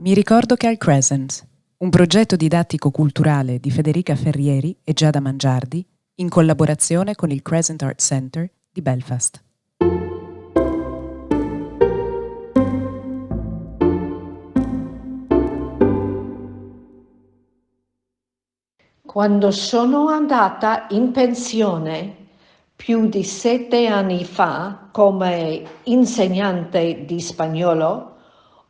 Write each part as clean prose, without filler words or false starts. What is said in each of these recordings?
Mi ricordo che al Crescent, un progetto didattico-culturale di Federica Ferrieri e Giada Mangiardi, in collaborazione con il Crescent Art Center di Belfast. Quando sono andata in pensione più di 7 anni fa come insegnante di spagnolo,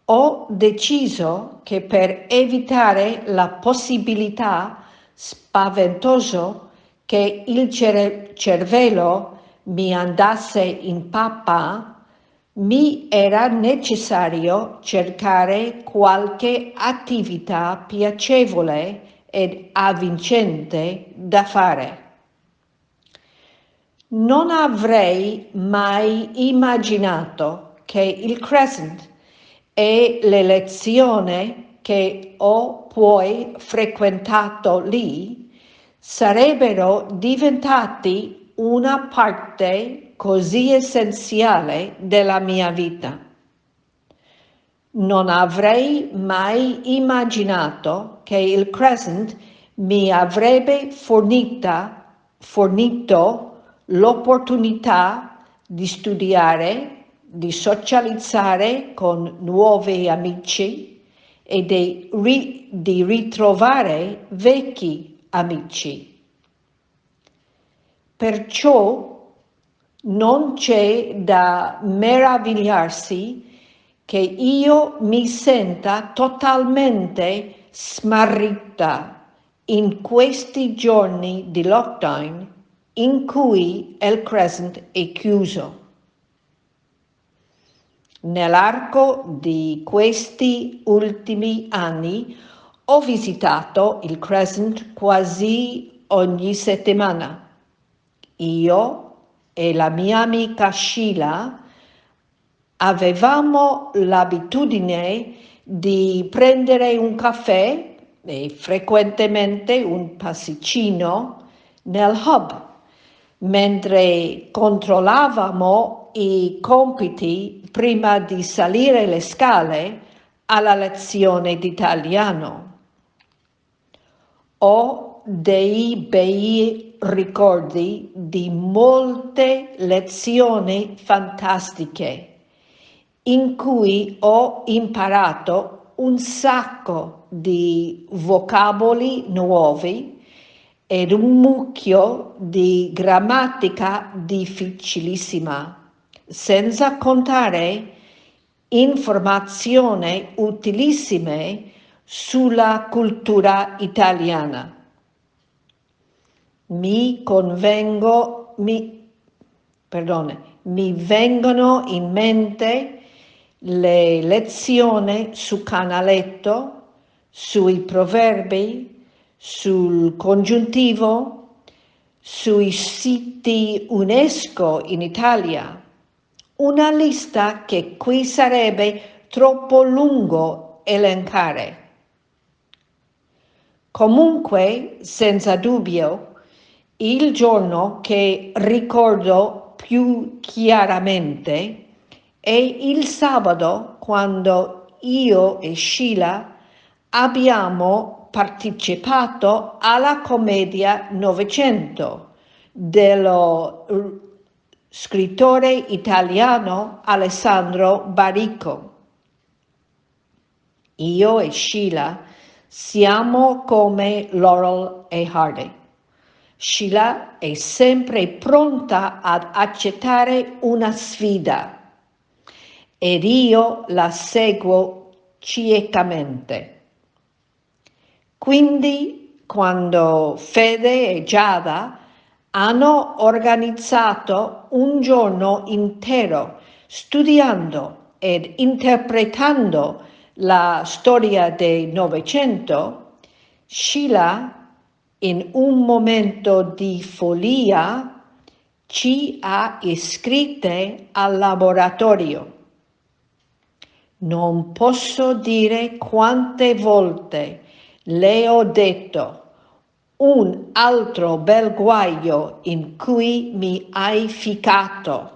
ho deciso che per evitare la possibilità spaventosa che il cervello mi andasse in pappa, mi era necessario cercare qualche attività piacevole ed avvincente da fare. Non avrei mai immaginato che il Crescent e le lezioni che ho poi frequentato lì sarebbero diventati una parte così essenziale della mia vita. Non avrei mai immaginato che il Crescent mi avrebbe fornito l'opportunità di studiare, di socializzare con nuovi amici e di ritrovare vecchi amici. Perciò non c'è da meravigliarsi che io mi senta totalmente smarrita in questi giorni di lockdown in cui il Crescent è chiuso. Nell'arco di questi ultimi anni ho visitato il Crescent quasi ogni settimana. Io e la mia amica Sheila avevamo l'abitudine di prendere un caffè e frequentemente un pasticcino nel hub, mentre controllavamo i compiti prima di salire le scale alla lezione di italiano. Ho dei bei ricordi di molte lezioni fantastiche in cui ho imparato un sacco di vocaboli nuovi ed un mucchio di grammatica difficilissima, senza contare informazioni utilissime sulla cultura italiana. Mi vengono in mente le lezioni su canaletto, sui proverbi, sul congiuntivo, sui siti UNESCO in Italia. Una lista che qui sarebbe troppo lungo elencare. Comunque, senza dubbio, il giorno che ricordo più chiaramente è il sabato quando io e Sheila abbiamo partecipato alla commedia Novecento dello scrittore italiano Alessandro Baricco. Io e Sheila siamo come Laurel e Hardy. Sheila è sempre pronta ad accettare una sfida ed io la seguo ciecamente. Quindi, quando Fede e Giada hanno organizzato un giorno intero studiando ed interpretando la storia del Novecento, Sheila, in un momento di follia, ci ha iscritte al laboratorio. Non posso dire quante volte le ho detto: un altro bel guaio in cui mi hai ficcato.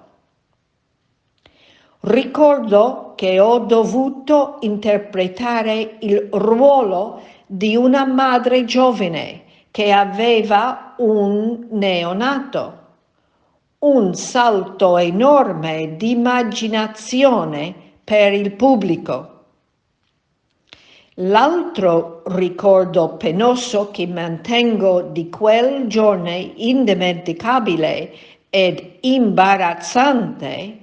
Ricordo che ho dovuto interpretare il ruolo di una madre giovane che aveva un neonato. Un salto enorme di immaginazione per il pubblico. L'altro ricordo penoso che mantengo di quel giorno indimenticabile ed imbarazzante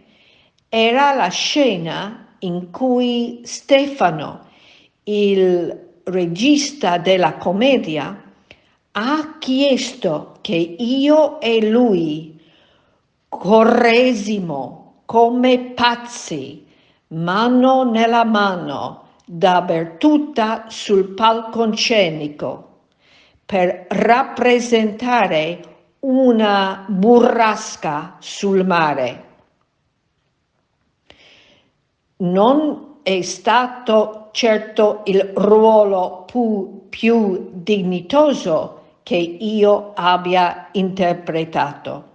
era la scena in cui Stefano, il regista della commedia, ha chiesto che io e lui corresimo come pazzi, mano nella mano, dappertutto sul palcoscenico, per rappresentare una burrasca sul mare. Non è stato certo il ruolo più dignitoso che io abbia interpretato.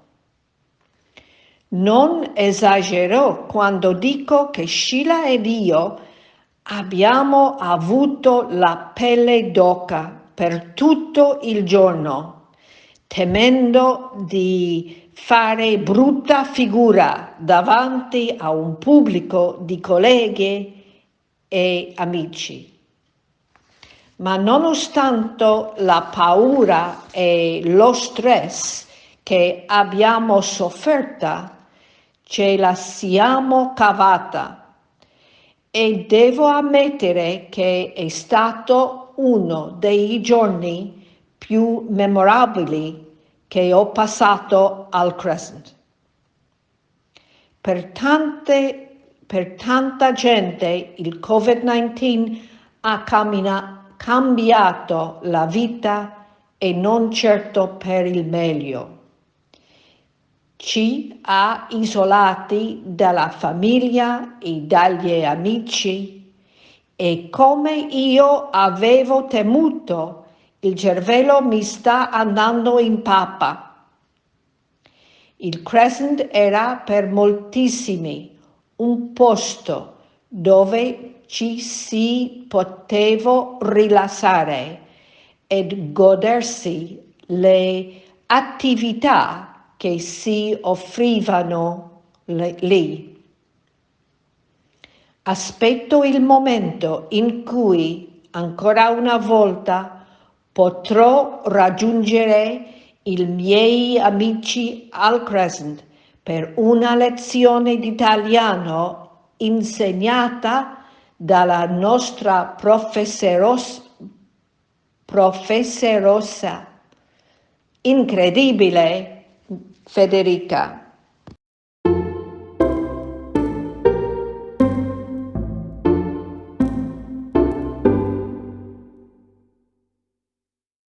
Non esagero quando dico che Sheila ed io abbiamo avuto la pelle d'oca per tutto il giorno, temendo di fare brutta figura davanti a un pubblico di colleghi e amici. Ma nonostante la paura e lo stress che abbiamo sofferto, ce la siamo cavata e devo ammettere che è stato uno dei giorni più memorabili che ho passato al Crescent. Per tanta gente il Covid-19 ha cambiato la vita e non certo per il meglio. Ci ha isolati dalla famiglia e dagli amici e come io avevo temuto, il cervello mi sta andando in pappa. Il Crescent era per moltissimi un posto dove ci si poteva rilassare ed godersi le attività che si offrivano lì. Aspetto il momento in cui ancora una volta potrò raggiungere i miei amici al Crescent per una lezione di italiano insegnata dalla nostra professerossa incredibile Federica.